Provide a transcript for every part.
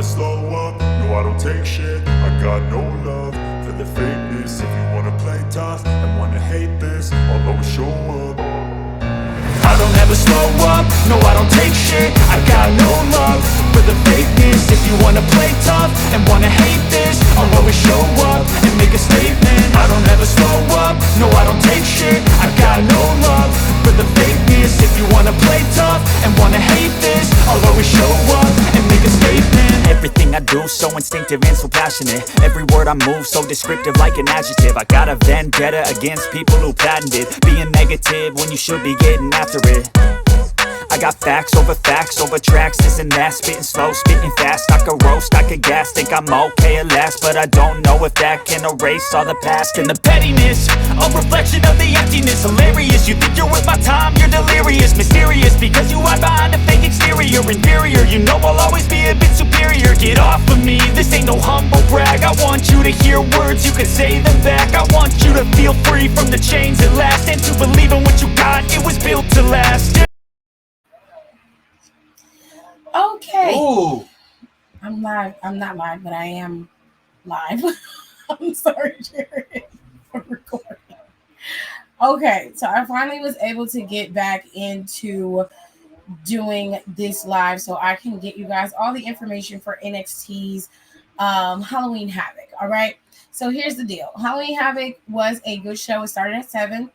slow up, no I don't take shit. I got no love for the fakeness. If you wanna play tough and wanna hate this, I'll always show up. I don't ever slow up, no I don't take shit. I got no love for the fakeness. If you wanna play tough and wanna hate this, I'll always show up and make a statement. I don't ever slow up, no I don't take shit. I got no love for the fakeness. If you wanna play tough and wanna hate this, I'll always show up and make a statement. Everything I do so instinctive and so passionate. Every word I move so descriptive like an adjective. I got a vendetta against people who patented being negative when you should be getting after it. I got facts over tracks, this and that. Spitting slow, spitting fast. I could roast, I could gas. Think I'm okay at last, but I don't know if that can erase all the past. And the pettiness, a reflection of the emptiness. Hilarious, you think you're worth my time, you're delirious. Mysterious, because you hide behind a fake exterior. Inferior, you know I'll always be a bit superior. Get off of me, this ain't no humble brag. I want you to hear words, you can say them back. I want you to feel free from the chains at last, and to believe in what you got, it was built to last. Okay. Ooh. I'm live. I'm not live, but I am live. I'm sorry, Jared, for recording. Okay, so I finally was able to get back into doing this live so I can get you guys all the information for NXT's Halloween Havoc. All right. So here's the deal. Halloween Havoc was a good show. It started at 7.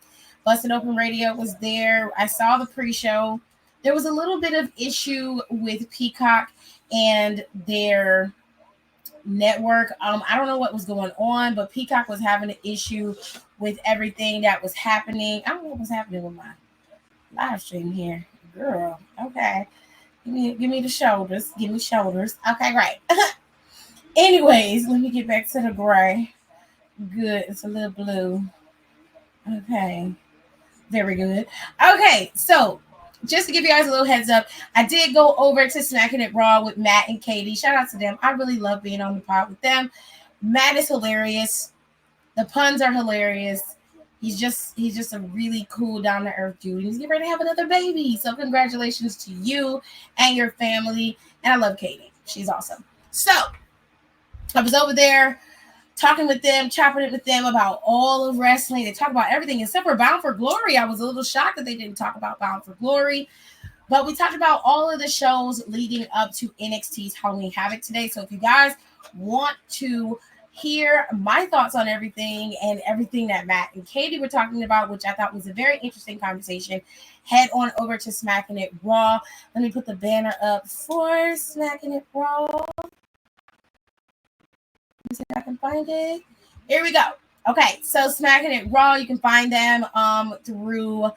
Busted Open Radio was there. I saw the pre-show. There was a little bit of issue with Peacock and their network. I don't know what was going on, but Peacock was having an issue with everything that was happening. I don't know what was happening with my live stream here. Girl, okay. Give me the shoulders. Give me shoulders. Okay, great. Anyways, let me get back to the gray. Good. It's a little blue. Okay. Very good. Okay, so just to give you guys a little heads up, I did go over to Smacking It Raw with Matt and Katie. Shout out to them. I really love being on the pod with them. Matt is hilarious. The puns are hilarious. He's just a really cool, down-to-earth dude. He's getting ready to have another baby. So congratulations to you and your family. And I love Katie. She's awesome. So I was over there talking with them, chopping it with them about all of wrestling. They talk about everything except for Bound for Glory. I was a little shocked that they didn't talk about Bound for Glory. But we talked about all of the shows leading up to NXT's Halloween Havoc today. So if you guys want to hear my thoughts on everything and everything that Matt and Katie were talking about, which I thought was a very interesting conversation, head on over to Smacking It Raw. Let me put the banner up for Smacking It Raw. Let me see if I can find it. Here we go. Okay, so Smacking It Raw, you can find them through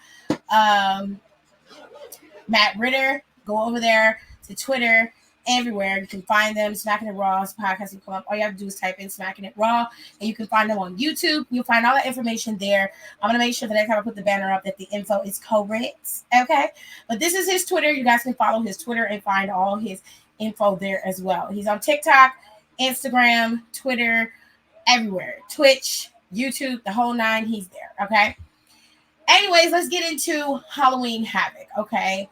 Matt Ritter. Go over there to Twitter, everywhere. You can find them. Smacking It Raw podcast will come up. All you have to do is type in Smacking It Raw, and you can find them on YouTube. You'll find all that information there. I'm going to make sure that next time I put the banner up that the info is correct. Okay? But this is his Twitter. You guys can follow his Twitter and find all his info there as well. He's on TikTok, Instagram, Twitter, everywhere. Twitch, YouTube, the whole 9. He's there. Okay? Anyways, let's get into Halloween Havoc. Okay?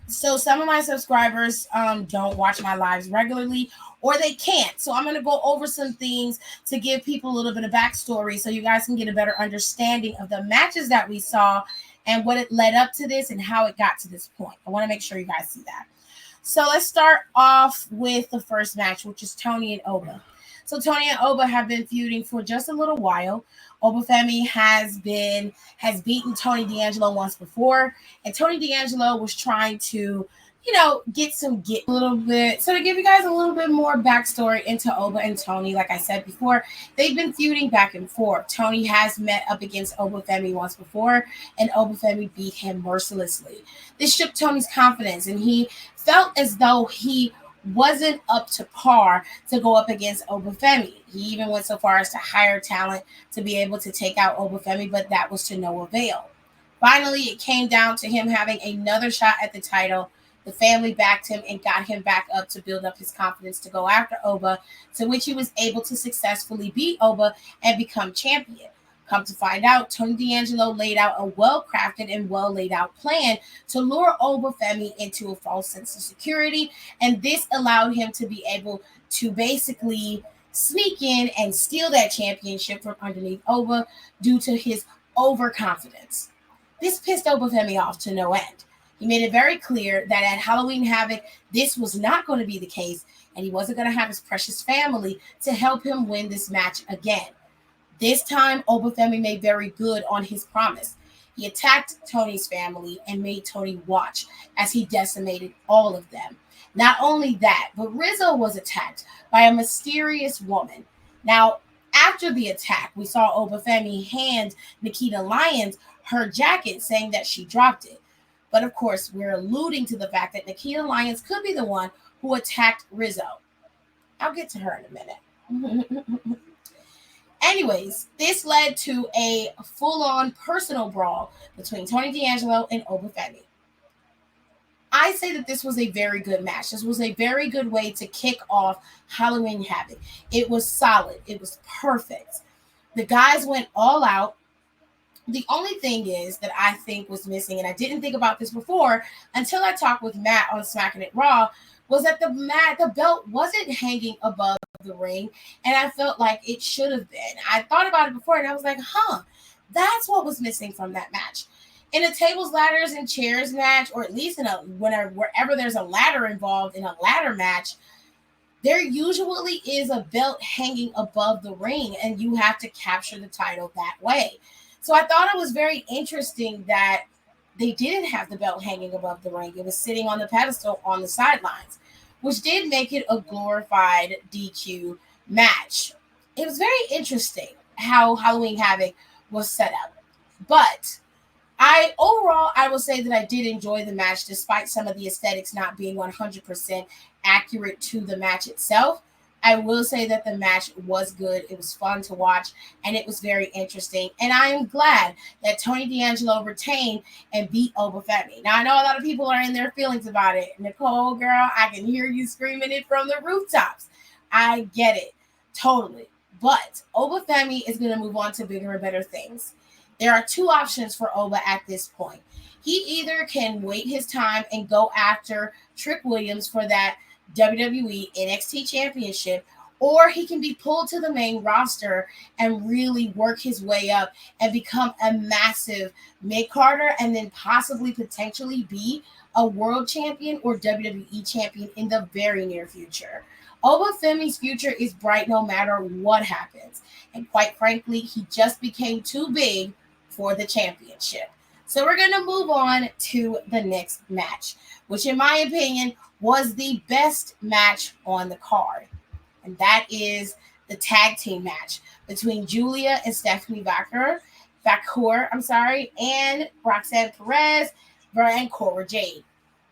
So some of my subscribers don't watch my lives regularly, or they can't. So I'm going to go over some things to give people a little bit of backstory so you guys can get a better understanding of the matches that we saw and what it led up to this and how it got to this point. I want to make sure you guys see that. So let's start off with the first match, which is Tony and Oba. So Tony and Oba have been feuding for just a little while. Oba Femi has beaten Tony D'Angelo once before, and Tony D'Angelo was trying to, get a little bit. So to give you guys a little bit more backstory into Oba and Tony, like I said before, they've been feuding back and forth. Tony has met up against Oba Femi once before, and Oba Femi beat him mercilessly. This shook Tony's confidence, and he felt as though he wasn't up to par to go up against Oba Femi. He even went so far as to hire talent to be able to take out Oba Femi, but that was to no avail. Finally, it came down to him having another shot at the title. The family backed him and got him back up to build up his confidence to go after Oba, to which he was able to successfully beat Oba and become champion. Come to find out, Tony D'Angelo laid out a well-crafted and well-laid out plan to lure Oba Femi into a false sense of security, and this allowed him to be able to basically sneak in and steal that championship from underneath Oba due to his overconfidence. This pissed Oba Femi off to no end. He made it very clear that at Halloween Havoc, this was not going to be the case, and he wasn't going to have his precious family to help him win this match again. This time, Oba Femi made very good on his promise. He attacked Tony's family and made Tony watch as he decimated all of them. Not only that, but Rizzo was attacked by a mysterious woman. Now, after the attack, we saw Oba Femi hand Nikita Lyons her jacket, saying that she dropped it. But of course, we're alluding to the fact that Nikita Lyons could be the one who attacked Rizzo. I'll get to her in a minute. Anyways, this led to a full-on personal brawl between Tony D'Angelo and Oba Femi. I say that this was a very good match. This was a very good way to kick off Halloween Havoc. It was solid. It was perfect. The guys went all out. The only thing is that I think was missing, and I didn't think about this before until I talked with Matt on Smacking It Raw, was that the belt wasn't hanging above the ring, and I felt like it should have been. I thought about it before, and I was like, that's what was missing from that match. In a tables, ladders, and chairs match, or at least wherever there's a ladder involved in a ladder match, there usually is a belt hanging above the ring, and you have to capture the title that way. So I thought it was very interesting that they didn't have the belt hanging above the ring. It was sitting on the pedestal on the sidelines, which did make it a glorified DQ match. It was very interesting how Halloween Havoc was set up. But I will say that I did enjoy the match despite some of the aesthetics not being 100% accurate to the match itself. I will say that the match was good. It was fun to watch, and it was very interesting. And I am glad that Tony D'Angelo retained and beat Oba Femi. Now, I know a lot of people are in their feelings about it. Nicole, girl, I can hear you screaming it from the rooftops. I get it. Totally. But Oba Femi is going to move on to bigger and better things. There are two options for Oba at this point. He either can wait his time and go after Trick Williams for that WWE NXT Championship, or he can be pulled to the main roster and really work his way up and become a massive mid-carder and then possibly potentially be a world champion or WWE champion in the very near future. Oba Femi's future is bright no matter what happens. And quite frankly, he just became too big for the championship. So we're going to move on to the next match, which in my opinion was the best match on the card. And that is the tag team match between Giulia and Stephanie Vaquer, and Roxanne Perez and Cora Jade.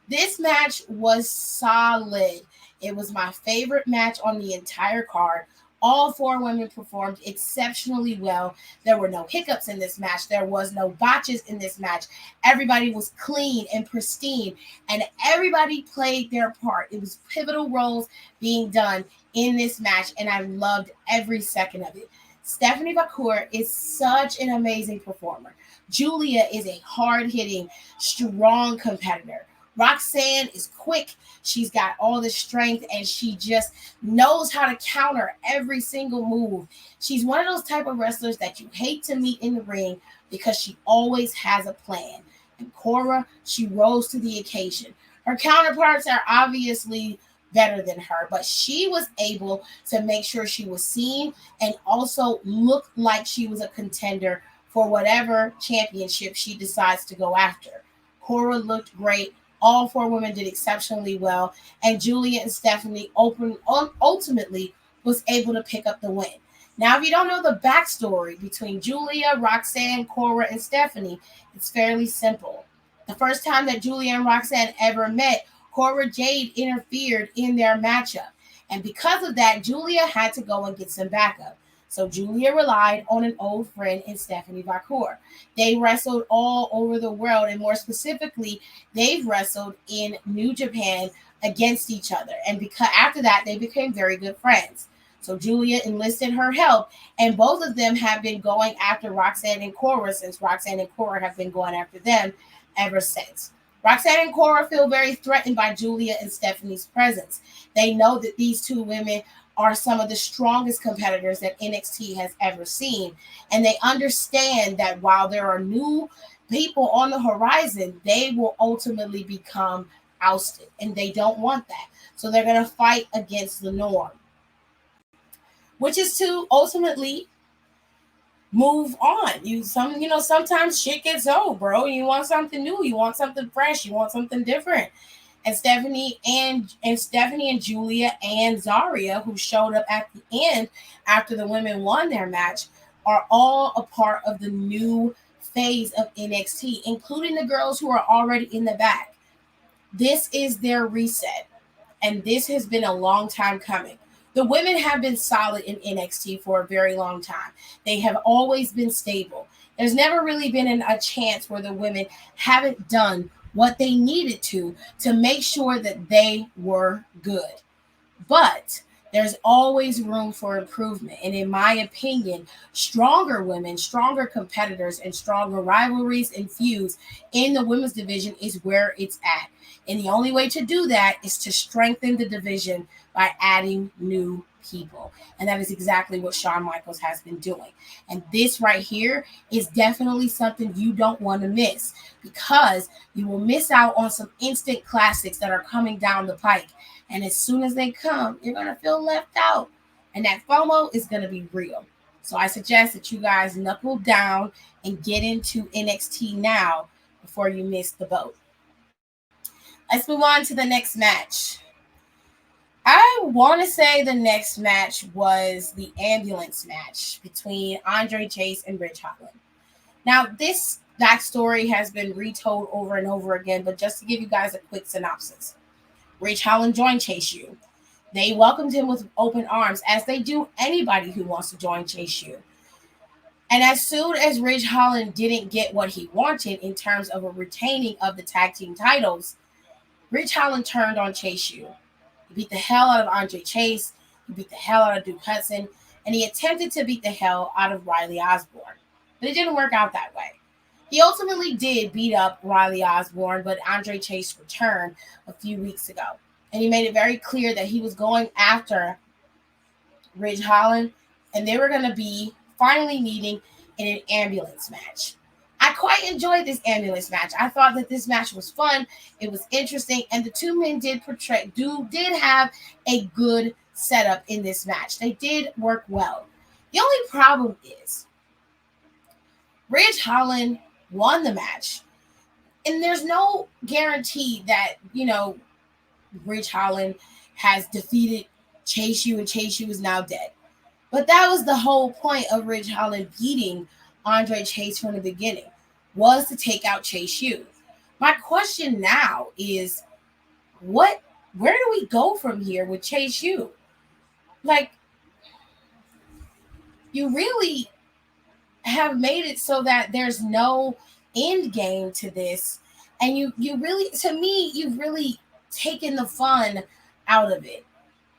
This match was solid. It was my favorite match on the entire card. All four women performed exceptionally well. There were no hiccups in this match. There was no botches in this match. Everybody was clean and pristine, and everybody played their part. It was pivotal roles being done in this match, and I loved every second of it. Stephanie Vaquer is such an amazing performer. Giulia is a hard-hitting, strong competitor. Roxanne is quick. She's got all the strength, and she just knows how to counter every single move. She's one of those type of wrestlers that you hate to meet in the ring because she always has a plan. And Cora, she rose to the occasion. Her counterparts are obviously better than her, but she was able to make sure she was seen and also look like she was a contender for whatever championship she decides to go after. Cora looked great. All four women did exceptionally well, and Giulia and Stephanie ultimately was able to pick up the win. Now, if you don't know the backstory between Giulia, Roxanne, Cora, and Stephanie, it's fairly simple. The first time that Giulia and Roxanne ever met, Cora Jade interfered in their matchup, and because of that, Giulia had to go and get some backup. So Giulia relied on an old friend in Stephanie Vaquer. They wrestled all over the world, and more specifically, they've wrestled in New Japan against each other. And because after that, they became very good friends. So Giulia enlisted her help, and both of them have been going after Roxanne and Cora since Roxanne and Cora have been going after them ever since. Roxanne and Cora feel very threatened by Giulia and Stephanie's presence. They know that these two women are some of the strongest competitors that NXT has ever seen. And they understand that while there are new people on the horizon, they will ultimately become ousted. And they don't want that. So they're going to fight against the norm, which is to ultimately move on. Sometimes shit gets old, bro. You want something new, you want something fresh, you want something different. And Stephanie and Giulia and Zarya, who showed up at the end after the women won their match, are all a part of the new phase of NXT, including the girls who are already in the back. This is their reset, and this has been a long time coming. The women have been solid in NXT for a very long time. They have always been stable. There's never really been a chance where the women haven't done what they needed to make sure that they were good. But there's always room for improvement. And in my opinion, stronger women, stronger competitors, and stronger rivalries and feuds in the women's division is where it's at. And the only way to do that is to strengthen the division by adding new people. And that is exactly what Shawn Michaels has been doing. And this right here is definitely something you don't want to miss, because you will miss out on some instant classics that are coming down the pike. And as soon as they come, you're going to feel left out. And that FOMO is going to be real. So I suggest that you guys knuckle down and get into NXT now before you miss the boat. Let's move on to the next match. I want to say the next match was the ambulance match between Andre Chase and Ridge Holland. Now, this backstory has been retold over and over again, but just to give you guys a quick synopsis. Ridge Holland joined Chase U. They welcomed him with open arms, as they do anybody who wants to join Chase U. And as soon as Ridge Holland didn't get what he wanted in terms of a retaining of the tag team titles, Ridge Holland turned on Chase U. He beat the hell out of Andre Chase, he beat the hell out of Duke Hudson, and he attempted to beat the hell out of Riley Osborne. But it didn't work out that way. He ultimately did beat up Riley Osborne, but Andre Chase returned a few weeks ago. And he made it very clear that he was going after Ridge Holland, and they were going to be finally meeting in an ambulance match. I quite enjoyed this ambulance match. I thought that this match was fun. It was interesting, and the two men did have a good setup in this match. They did work well. The only problem is Ridge Holland won the match, and there's no guarantee that Ridge Holland has defeated Chase U and Chase U is now dead. But that was the whole point of Ridge Holland beating Andre Chase from the beginning, was to take out Chase U. My question now is, where do we go from here with Chase U? Like, you really have made it so that there's no end game to this, and you really, to me, you've really taken the fun out of it.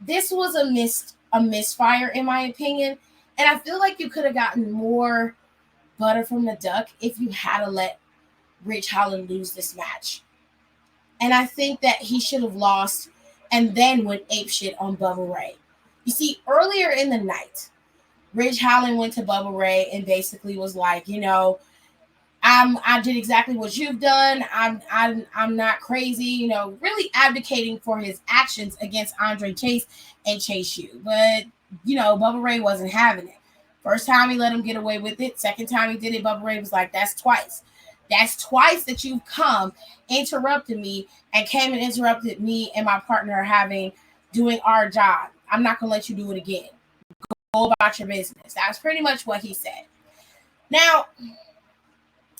This was a misfire, in my opinion, and I feel like you could have gotten more butter from the duck if you had to let Ridge Holland lose this match. And I think that he should have lost and then went apeshit on Bubba Ray. You see, earlier in the night, Ridge Holland went to Bubba Ray and basically was like, I did exactly what you've done. I'm not crazy, really advocating for his actions against Andre Chase and Chase U. But, Bubba Ray wasn't having it. First time he let him get away with it. Second time he did it, Bubba Ray was like, that's twice. That's twice that you've come, interrupted me, and came and interrupted me and my partner doing our job. I'm not going to let you do it again. Go about your business. That's pretty much what he said. Now,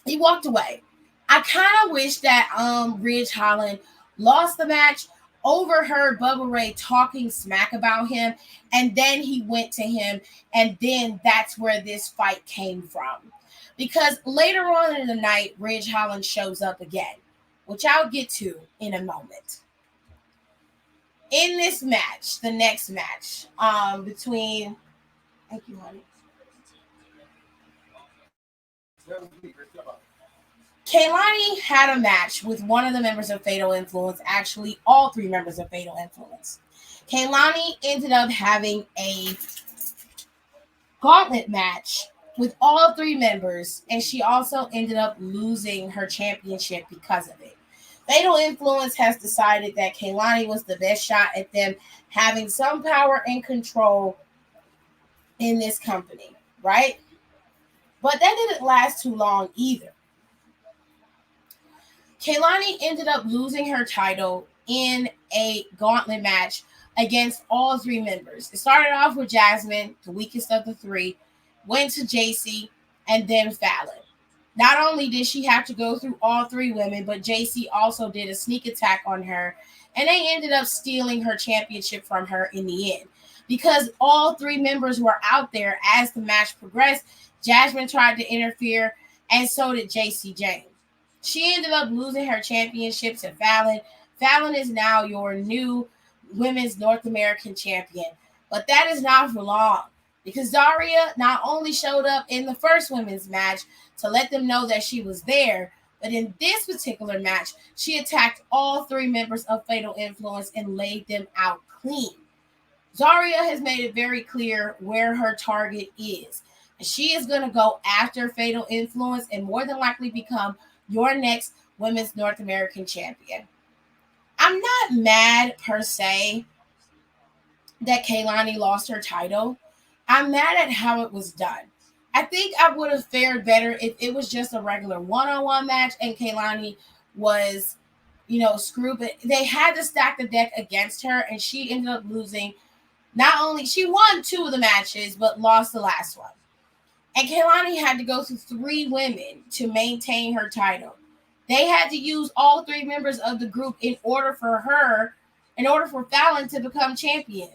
he walked away. I kind of wish that Ridge Holland lost the match, overheard Bubba Ray talking smack about him, and then he went to him, and then that's where this fight came from. Because later on in the night, Ridge Holland shows up again, which I'll get to in a moment. in this match, the next match, between, thank you, honey. Kelani had a match with one of the members of Fatal Influence, actually all three members of Fatal Influence. Kelani ended up having a gauntlet match with all three members, and she also ended up losing her championship because of it. Fatal Influence has decided that Kelani was the best shot at them having some power and control in this company, right? But that didn't last too long either. Kelani ended up losing her title in a gauntlet match against all three members. It started off with Jasmine, the weakest of the three, went to JC, and then Fallon. Not only did she have to go through all three women, but JC also did a sneak attack on her, and they ended up stealing her championship from her in the end. Because all three members were out there as the match progressed, Jasmine tried to interfere, and so did JC James. She ended up losing her championship to Fallon. Fallon is now your new Women's North American Champion. But that is not for long, because Daria not only showed up in the first women's match to let them know that she was there, but in this particular match, she attacked all three members of Fatal Influence and laid them out clean. Daria has made it very clear where her target is. And she is going to go after Fatal Influence and more than likely become your next Women's North American Champion. I'm not mad per se that Kelani lost her title. I'm mad at how it was done. I think I would have fared better if it was just a regular one-on-one match and Kelani was, screwed. But they had to stack the deck against her, and she ended up losing. Not only she won two of the matches, but lost the last one. And Kelani had to go through three women to maintain her title. They had to use all three members of the group in order for Fallon to become champion.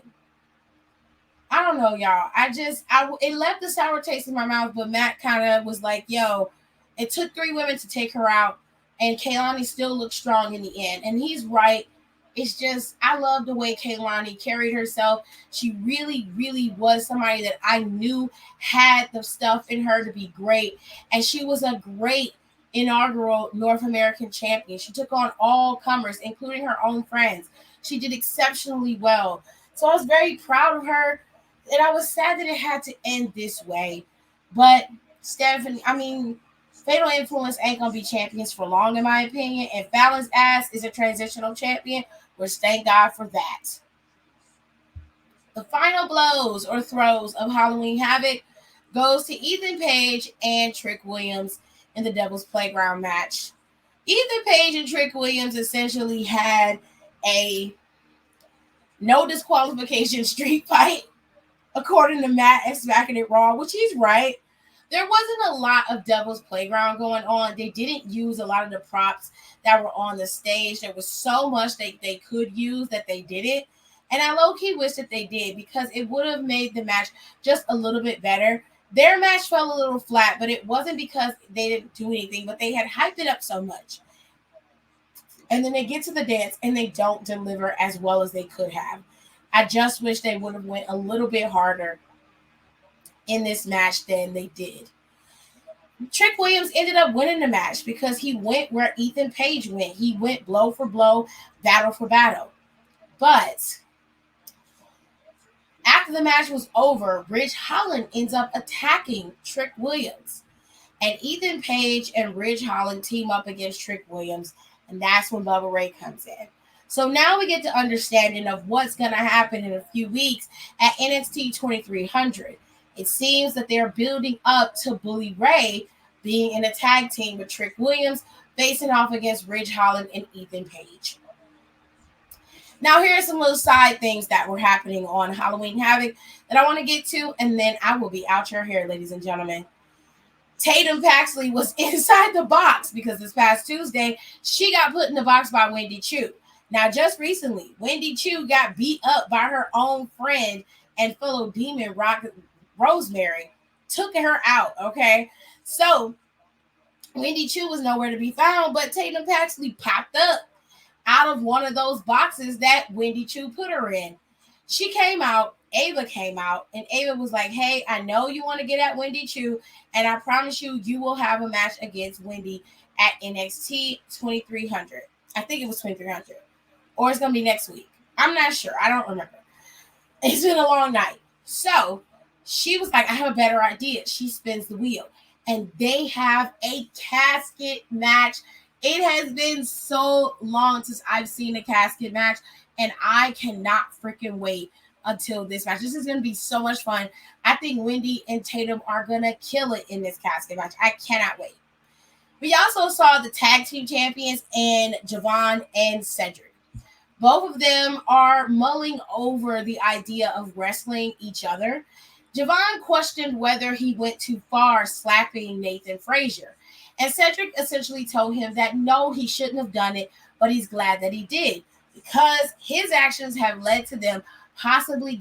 I don't know, y'all. It left a sour taste in my mouth, but Matt kind of was like, yo, it took three women to take her out, and Kelani still looked strong in the end. And he's right. It's just, I love the way Kelani carried herself. She really, really was somebody that I knew had the stuff in her to be great. And she was a great inaugural North American champion. She took on all comers, including her own friends. She did exceptionally well. So I was very proud of her. And I was sad that it had to end this way. But Fatal Influence ain't going to be champions for long, in my opinion. And Fallon's ass is a transitional champion, which thank God for that. The final blows or throws of Halloween Havoc goes to Ethan Page and Trick Williams in the Devil's Playground match. Ethan Page and Trick Williams essentially had a no disqualification street fight, according to Matt and Smacking It Raw, which he's right. There wasn't a lot of Devil's Playground going on. They didn't use a lot of the props that were on the stage. There was so much they could use that they didn't. And I low-key wish that they did, because it would have made the match just a little bit better. Their match fell a little flat, but it wasn't because they didn't do anything, but they had hyped it up so much. And then they get to the dance and they don't deliver as well as they could have. I just wish they would have went a little bit harder in this match than they did. Trick Williams ended up winning the match because he went where Ethan Page went. He went blow for blow, battle for battle. But after the match was over, Ridge Holland ends up attacking Trick Williams. And Ethan Page and Ridge Holland team up against Trick Williams. And that's when Bubba Ray comes in. So now we get the understanding of what's going to happen in a few weeks at NXT 2300. It seems that they're building up to Bully Ray being in a tag team with Trick Williams, facing off against Ridge Holland and Ethan Page. Now, here are some little side things that were happening on Halloween Havoc that I want to get to, and then I will be out your hair, ladies and gentlemen. Tatum Paxley was inside the box because this past Tuesday, she got put in the box by Wendy Chu. Now, just recently, Wendy Chu got beat up by her own friend and fellow demon Rosemary, took her out, okay? So, Wendy Chu was nowhere to be found, but Tatum Paxley popped up out of one of those boxes that Wendy Chu put her in. She came out, Ava came out, and Ava was like, hey, I know you want to get at Wendy Chu, and I promise you, you will have a match against Wendy at NXT 2300. I think it was 2300. Or it's going to be next week. I'm not sure. I don't remember. It's been a long night. So she was like, I have a better idea. She spins the wheel. And they have a casket match. It has been so long since I've seen a casket match. And I cannot freaking wait until this match. This is going to be so much fun. I think Wendy and Tatum are going to kill it in this casket match. I cannot wait. We also saw the tag team champions in Javon and Cedric. Both of them are mulling over the idea of wrestling each other. Javon questioned whether he went too far slapping Nathan Frazier. And Cedric essentially told him that no, he shouldn't have done it, but he's glad that he did because his actions have led to them possibly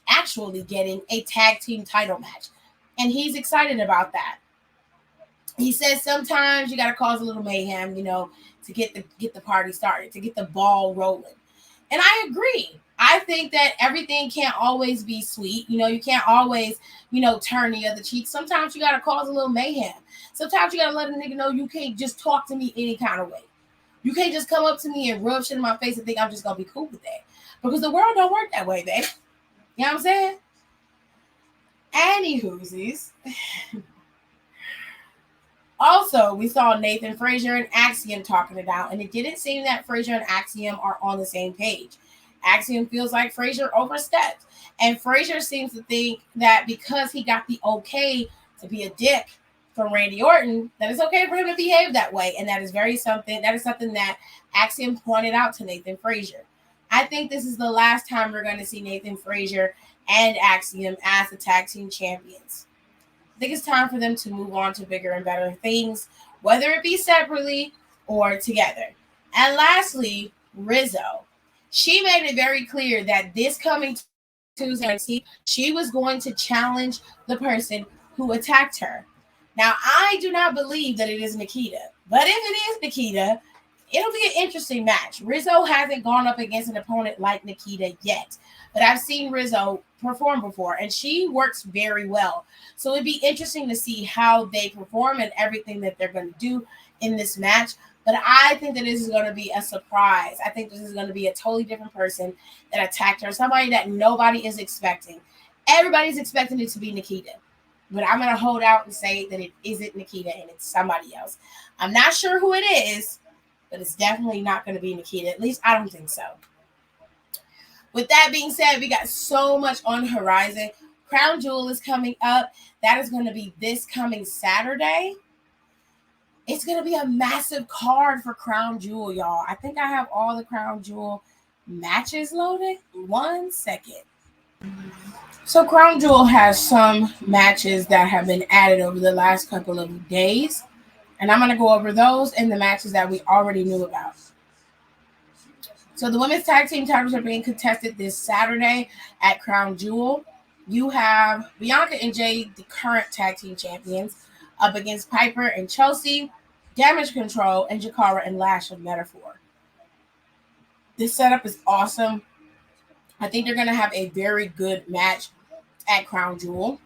actually getting a tag team title match. And he's excited about that. He says sometimes you got to cause a little mayhem, to get the party started, to get the ball rolling. And I agree. I think that everything can't always be sweet. You can't always, turn the other cheek. Sometimes you got to cause a little mayhem. Sometimes you got to let a nigga know you can't just talk to me any kind of way. You can't just come up to me and rub shit in my face and think I'm just going to be cool with that. Because the world don't work that way, babe. You know what I'm saying? Anywhoosies. Also, we saw Nathan Frazier and Axiom talking it out, and it didn't seem that Frazier and Axiom are on the same page. Axiom feels like Frazier overstepped, and Frazier seems to think that because he got the okay to be a dick from Randy Orton, that it's okay for him to behave that way, and that is something that Axiom pointed out to Nathan Frazier. I think this is the last time we're going to see Nathan Frazier and Axiom as the tag team champions. I think it's time for them to move on to bigger and better things, whether it be separately or together. And lastly, Rizzo. She made it very clear that this coming Tuesday, she was going to challenge the person who attacked her. Now, I do not believe that it is Nikita, but if it is Nikita, it'll be an interesting match. Rizzo hasn't gone up against an opponent like Nikita yet, but I've seen Rizzo perform before, and she works very well. So it'd be interesting to see how they perform and everything that they're going to do in this match. But I think that this is going to be a surprise. I think this is going to be a totally different person that attacked her, somebody that nobody is expecting. Everybody's expecting it to be Nikita. But I'm going to hold out and say that it isn't Nikita and it's somebody else. I'm not sure who it is, but it's definitely not going to be Nikita. At least I don't think so. With that being said, we got so much on the horizon. Crown Jewel is coming up. That is going to be this coming Saturday. It's going to be a massive card for Crown Jewel, y'all. I think I have all the Crown Jewel matches loaded. 1 second. So Crown Jewel has some matches that have been added over the last couple of days. And I'm going to go over those and the matches that we already knew about. So the women's tag team titles are being contested this Saturday at Crown Jewel. You have Bianca and Jade, the current tag team champions, up against Piper and Chelsea, Damage Control, and Cora and Lash of Metaphor. This setup is awesome. I think they're going to have a very good match at Crown Jewel.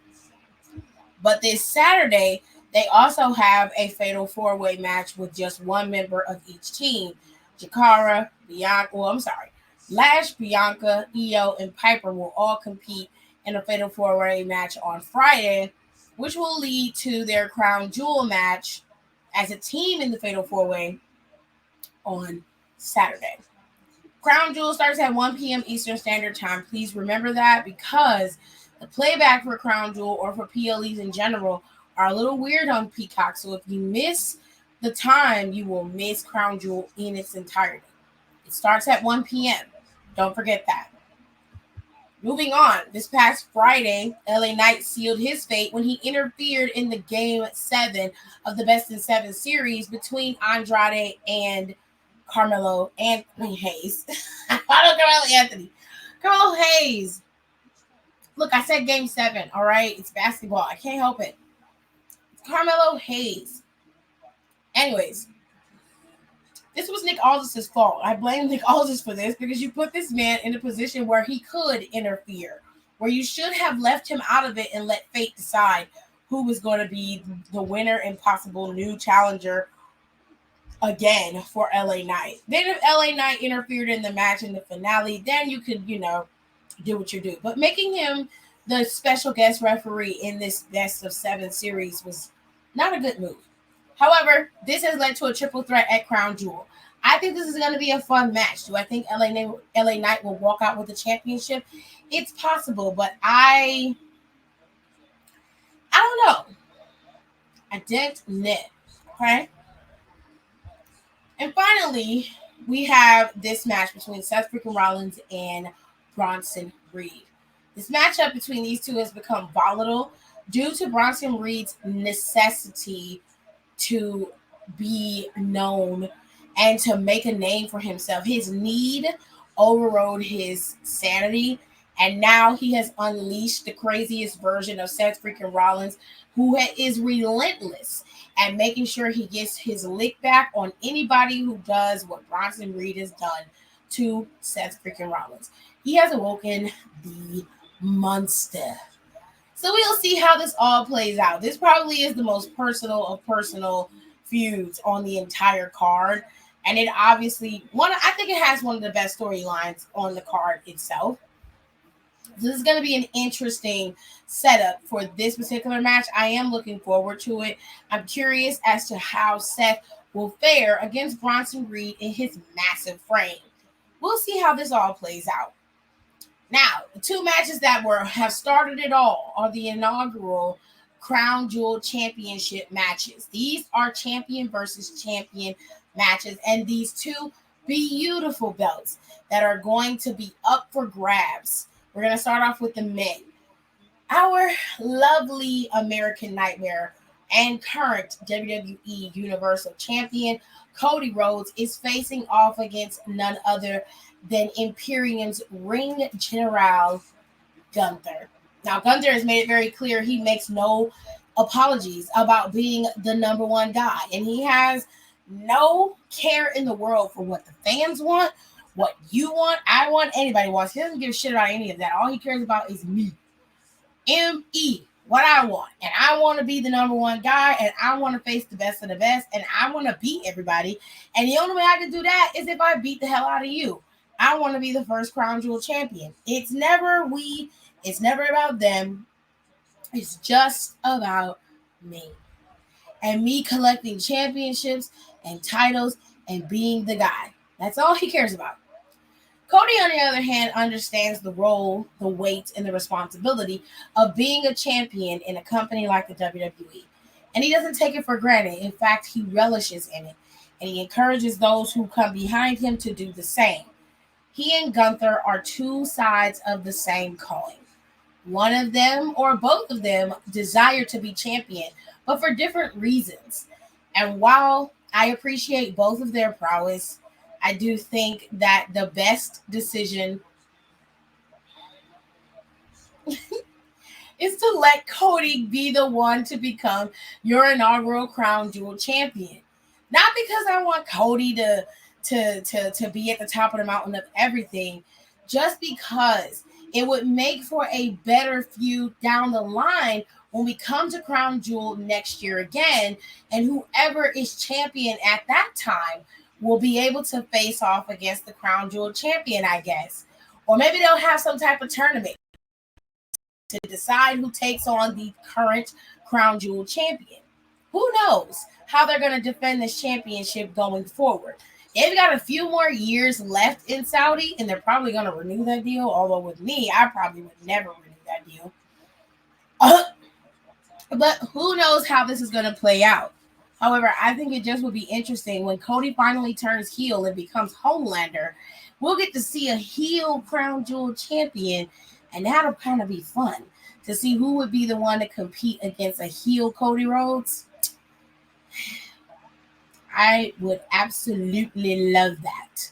But this Saturday, they also have a fatal four-way match with just one member of each team. Cora, Lash, Bianca, Io, and Piper will all compete in a fatal four-way match on Friday, which will lead to their Crown Jewel match as a team in the fatal four-way on Saturday. Crown Jewel starts at 1 p.m. Eastern Standard Time. Please remember that because the playback for Crown Jewel or for PLEs in general are a little weird on Peacock. So if you miss the time, you will miss Crown Jewel in its entirety. It starts at 1 p.m. Don't forget that. Moving on, this past Friday, LA Knight sealed his fate when he interfered in the Game 7 of the Best in 7 series between Andrade and Carmelo Anthony Hayes. Carmelo Hayes. Look, I said Game 7, all right? It's basketball. I can't help it. It's Carmelo Hayes. Anyways, This was Nick Aldis's fault. I blame Nick Aldis for this because you put this man in a position where he could interfere, where you should have left him out of it and let fate decide who was going to be the winner and possible new challenger again for LA Knight. Then if LA Knight interfered in the match in the finale, then you could, do what you do. But making him the special guest referee in this best of 7 series was not a good move. However, this has led to a triple threat at Crown Jewel. I think this is going to be a fun match. Do I think LA Knight will walk out with the championship? It's possible, but I don't know. I don't know. Okay. And finally, we have this match between Seth freaking Rollins and Bronson Reed. This matchup between these two has become volatile due to Bronson Reed's necessity to be known and to make a name for himself. His need overrode his sanity, and now he has unleashed the craziest version of Seth freaking Rollins, who is relentless at making sure he gets his lick back on anybody who does what Bronson Reed has done to Seth freaking Rollins. He has awoken the monster. So we'll see how this all plays out. This probably is the most personal of personal feuds on the entire card. And it obviously, I think it has one of the best storylines on the card itself. This is going to be an interesting setup for this particular match. I am looking forward to it. I'm curious as to how Seth will fare against Bronson Reed in his massive frame. We'll see how this all plays out. Now, the 2 matches that have started it all are the inaugural Crown Jewel Championship matches. These are champion versus champion matches, and these 2 beautiful belts that are going to be up for grabs. We're going to start off with the men. Our lovely American Nightmare and current WWE Universal Champion Cody Rhodes is facing off against none other than Imperium's Ring General Gunther. Now, Gunther has made it very clear he makes no apologies about being the number 1 guy, and he has no care in the world for what the fans want, what you want, I want, anybody wants. He doesn't give a shit about any of that. All he cares about is me. M-E, what I want. And I want to be the number 1 guy, and I want to face the best of the best, and I want to beat everybody. And the only way I can do that is if I beat the hell out of you. I want to be the first Crown Jewel champion. It's never we. It's never about them. It's just about me. And me collecting championships and titles and being the guy. That's all he cares about. Cody, on the other hand, understands the role, the weight, and the responsibility of being a champion in a company like the WWE. And he doesn't take it for granted. In fact, he relishes in it. And he encourages those who come behind him to do the same. He and Gunther are 2 sides of the same coin. One of them or both of them desire to be champion, but for different reasons. And while I appreciate both of their prowess, I do think that the best decision is to let Cody be the one to become your inaugural Crown Jewel champion. Not because I want Cody to be at the top of the mountain of everything, just because it would make for a better feud down the line when we come to Crown Jewel next year again, and whoever is champion at that time will be able to face off against the Crown Jewel champion, I guess. Or maybe they'll have some type of tournament to decide who takes on the current Crown Jewel champion. Who knows how they're going to defend this championship going forward. They've got a few more years left in Saudi, and they're probably going to renew that deal. Although with me, I probably would never renew that deal. But who knows how this is going to play out. However, I think it just would be interesting when Cody finally turns heel and becomes Homelander. We'll get to see a heel Crown Jewel champion, and that'll kind of be fun to see who would be the one to compete against a heel Cody Rhodes. I would absolutely love that.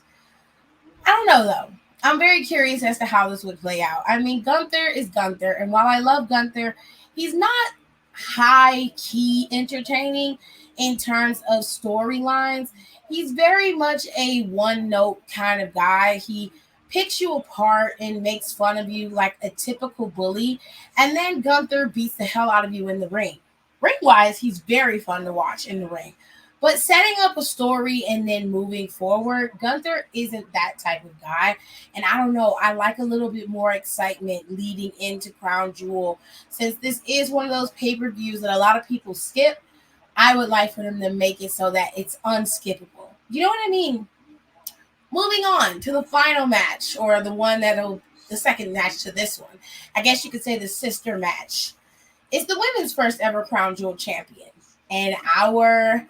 I don't know, though. I'm very curious as to how this would play out. I mean, Gunther is Gunther, and while I love Gunther, he's not high key entertaining in terms of storylines. He's very much a one note kind of guy. He picks you apart and makes fun of you like a typical bully. And then Gunther beats the hell out of you in the ring. Ring wise, he's very fun to watch in the ring. But setting up a story and then moving forward, Gunther isn't that type of guy. And I don't know, I like a little bit more excitement leading into Crown Jewel. Since this is one of those pay per views that a lot of people skip, I would like for them to make it so that it's unskippable. You know what I mean? Moving on to the final match, or the second match to this one. I guess you could say the sister match. It's the women's first ever Crown Jewel champion. And our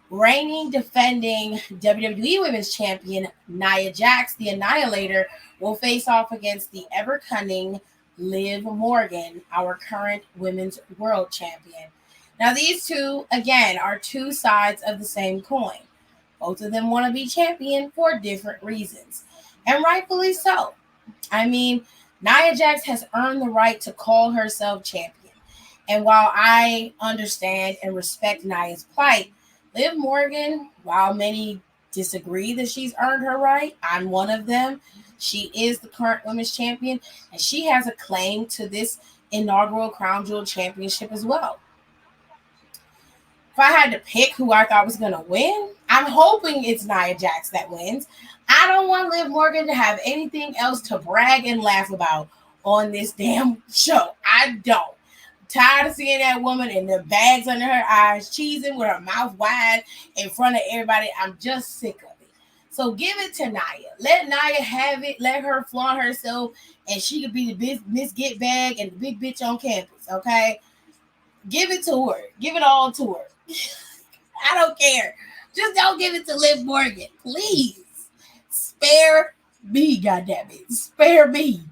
reigning, defending WWE Women's Champion Nia Jax, the Annihilator, will face off against the ever cunning Liv Morgan, our current Women's World Champion. Now, these two, again, are two sides of the same coin. Both of them want to be champion for different reasons, and rightfully so. I mean, Nia Jax has earned the right to call herself champion. And while I understand and respect Nia's plight, Liv Morgan, while many disagree that she's earned her right, I'm one of them. She is the current women's champion, and she has a claim to this inaugural Crown Jewel championship as well. If I had to pick who I thought was going to win, I'm hoping it's Nia Jax that wins. I don't want Liv Morgan to have anything else to brag and laugh about on this damn show. I don't. Tired of seeing that woman in the bags under her eyes, cheesing with her mouth wide in front of everybody. I'm just sick of it. So give it to Nia. Let Nia have it. Let her flaunt herself, and she could be the Miss Get Bag and the big bitch on campus, okay? Give it to her. Give it all to her. I don't care. Just don't give it to Liv Morgan. Please. Spare me, goddammit. Spare me.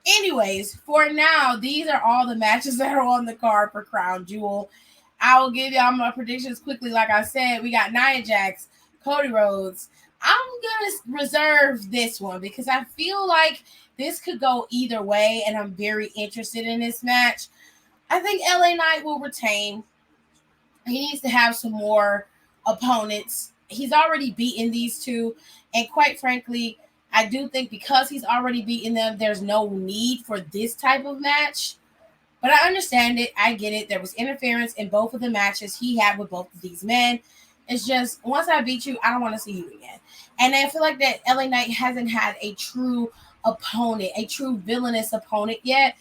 Anyways, for now, these are all the matches that are on the card for Crown Jewel. I will give y'all my predictions quickly. Like I said, we got Nia Jax, Cody Rhodes. I'm going to reserve this one because I feel like this could go either way, and I'm very interested in this match. I think LA Knight will retain. He needs to have some more opponents. He's already beaten these two, and quite frankly, I do think because he's already beaten them, there's no need for this type of match. But I understand it. I get it. There was interference in both of the matches he had with both of these men. It's just, once I beat you, I don't want to see you again. And I feel like that LA Knight hasn't had a true opponent, a true villainous opponent yet,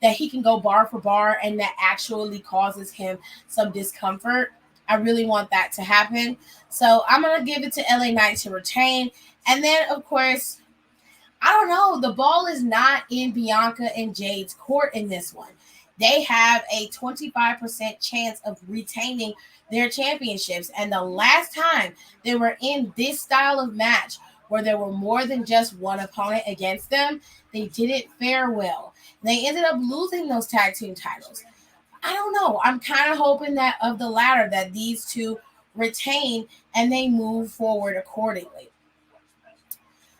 that he can go bar for bar and that actually causes him some discomfort. I really want that to happen. So I'm going to give it to LA Knight to retain. And then, of course, I don't know. The ball is not in Bianca and Jade's court in this one. They have a 25% chance of retaining their championships. And the last time they were in this style of match where there were more than just one opponent against them, they didn't fare well. They ended up losing those tag team titles. I don't know. I'm kind of hoping that of the latter, that these two retain and they move forward accordingly.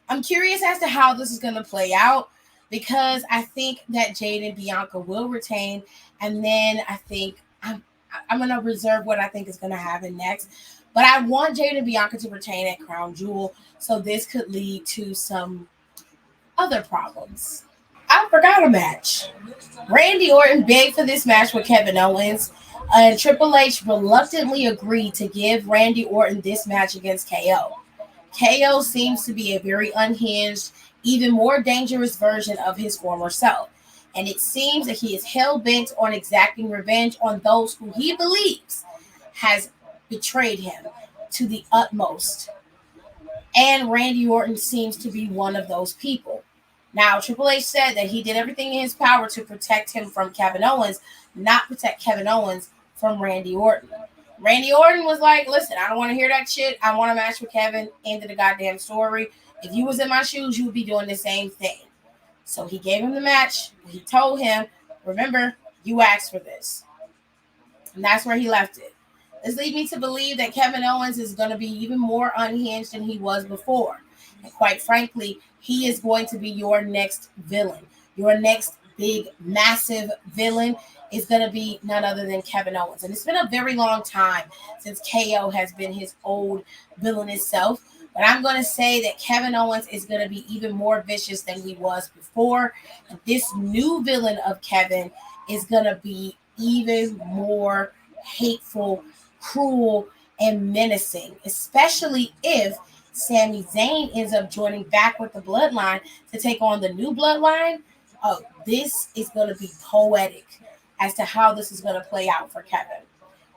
I'm curious as to how this is going to play out because I think that Jade and Bianca will retain, and then I think I'm going to reserve what I think is going to happen next. But I want Jade and Bianca to retain at Crown Jewel, so this could lead to some other problems. I forgot a match. Randy Orton begged for this match with Kevin Owens, and Triple H reluctantly agreed to give Randy Orton this match against KO. KO seems to be a very unhinged, even more dangerous version of his former self. And it seems that he is hell-bent on exacting revenge on those who he believes has betrayed him to the utmost. And Randy Orton seems to be one of those people. Now, Triple H said that he did everything in his power to protect him from Kevin Owens, not protect Kevin Owens from Randy Orton. Randy Orton was like, listen, I don't want to hear that shit. I want a match with Kevin. End of the goddamn story. If you was in my shoes, you would be doing the same thing. So he gave him the match. He told him, remember, you asked for this. And that's where he left it. This leads me to believe that Kevin Owens is going to be even more unhinged than he was before. And quite frankly, he is going to be your next villain, your next big, massive villain is going to be none other than Kevin Owens. And it's been a very long time since KO has been his old villainous self. But I'm going to say that Kevin Owens is going to be even more vicious than he was before. And this new villain of Kevin is going to be even more hateful, cruel, and menacing, especially if Sami Zayn ends up joining back with the Bloodline to take on the new Bloodline. Oh, this is going to be poetic as to how this is going to play out for Kevin.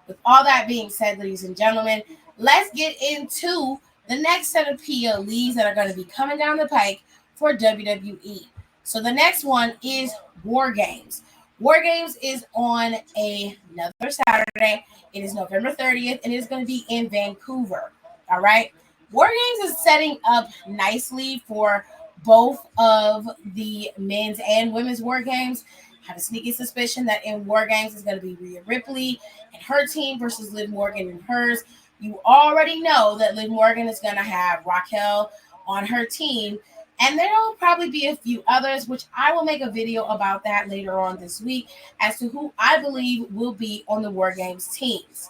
With all that being said, ladies and gentlemen, let's get into the next set of PLEs that are going to be coming down the pike for WWE. So the next one is War Games. War Games is on another Saturday. It is November 30th, and it is going to be in Vancouver. All right. War Games is setting up nicely for both of the men's and women's War Games. I have a sneaky suspicion that in War Games is going to be Rhea Ripley and her team versus Liv Morgan and hers. You already know that Liv Morgan is going to have Raquel on her team, and there will probably be a few others, which I will make a video about that later on this week as to who I believe will be on the War Games teams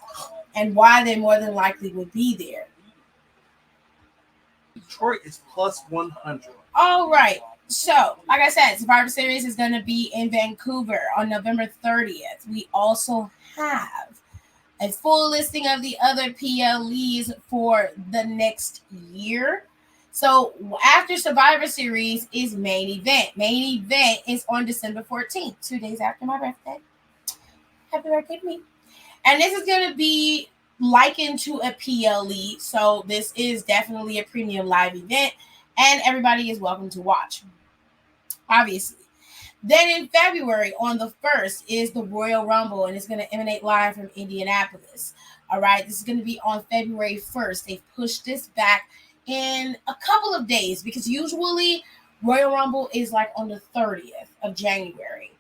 and why they more than likely would be there. Detroit is plus 100. All right. So, like I said, Survivor Series is going to be in Vancouver on November 30th. We also have a full listing of the other PLEs for the next year. So, after Survivor Series is Main Event. Main Event is on December 14th, 2 days after my birthday. Happy birthday to me. And this is going to be likened to a PLE. So, this is definitely a premium live event, and everybody is welcome to watch, obviously. Then in February, on the 1st, is the Royal Rumble, and it's going to emanate live from Indianapolis. All right, this is going to be on February 1st. They've pushed this back in a couple of days because usually Royal Rumble is like on the 30th of January.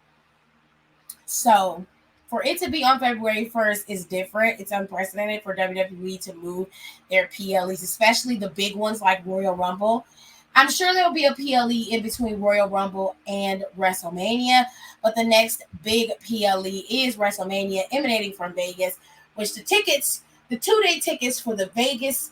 So for it to be on February 1st is different. It's unprecedented for WWE to move their PLEs, especially the big ones like Royal Rumble. I'm sure there'll be a PLE in between Royal Rumble and WrestleMania, but the next big PLE is WrestleMania emanating from Vegas, which the 2-day tickets for the Vegas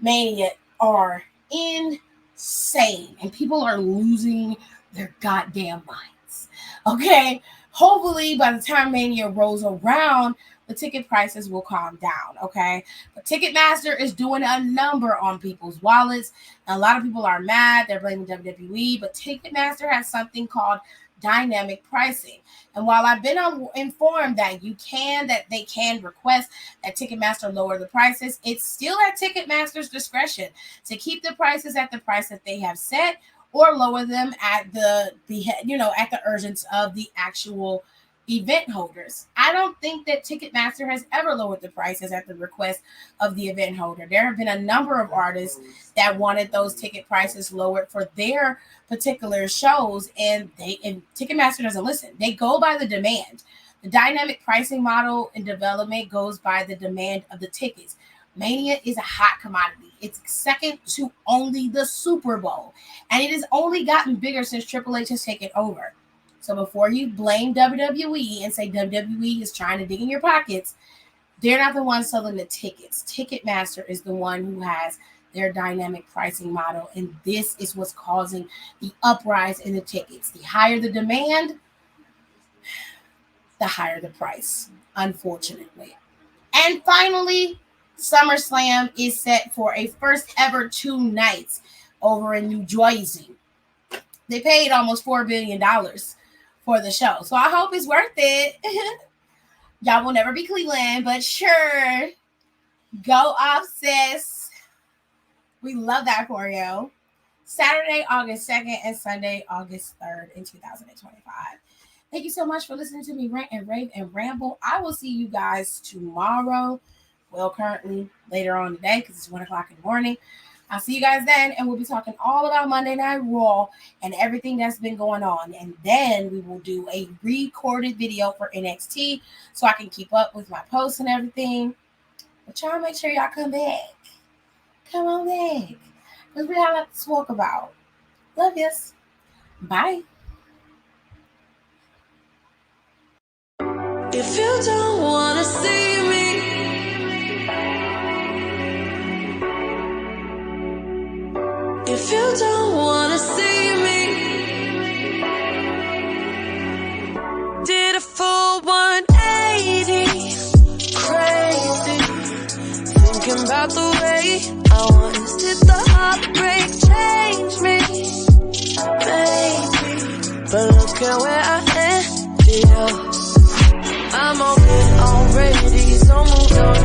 Mania are insane, and people are losing their goddamn minds. Okay? Hopefully, by the time Mania rolls around, the ticket prices will calm down, okay? But Ticketmaster is doing a number on people's wallets. And a lot of people are mad. They're blaming WWE, but Ticketmaster has something called dynamic pricing. And while I've been informed that they can request that Ticketmaster lower the prices, it's still at Ticketmaster's discretion to keep the prices at the price that they have set or lower them at the urgence of the actual event holders. I don't think that Ticketmaster has ever lowered the prices at the request of the event holder. There have been a number of artists that wanted those ticket prices lowered for their particular shows, and Ticketmaster doesn't listen. They go by the demand. The dynamic pricing model in development goes by the demand of the tickets. Mania is a hot commodity. It's second to only the Super Bowl, and it has only gotten bigger since Triple H has taken over. So before you blame WWE and say WWE is trying to dig in your pockets, they're not the ones selling the tickets. Ticketmaster is the one who has their dynamic pricing model, and this is what's causing the uprise in the tickets. The higher the demand, the higher the price, unfortunately. And finally, SummerSlam is set for a first ever 2 nights over in New Jersey. They paid almost $4 billion for the show. So I hope it's worth it. Y'all will never be Cleveland, but sure. Go off, sis. We love that for you. Saturday, August 2nd and Sunday, August 3rd in 2025. Thank you so much for listening to me rant and rave and ramble. I will see you guys tomorrow. Well, currently later on today because it's 1 o'clock in the morning. I'll see you guys then, and we'll be talking all about Monday Night Raw and everything that's been going on. And then we will do a recorded video for NXT so I can keep up with my posts and everything. But y'all make sure y'all come back. Come on back. Because we have a lot to talk about. Love yous. Bye. If you don't wanna see me, if you don't wanna see me, did a full 180, crazy, thinking about the way I once did. The heartbreak change me, baby, but look at where I ended up. I'm open already, so moved on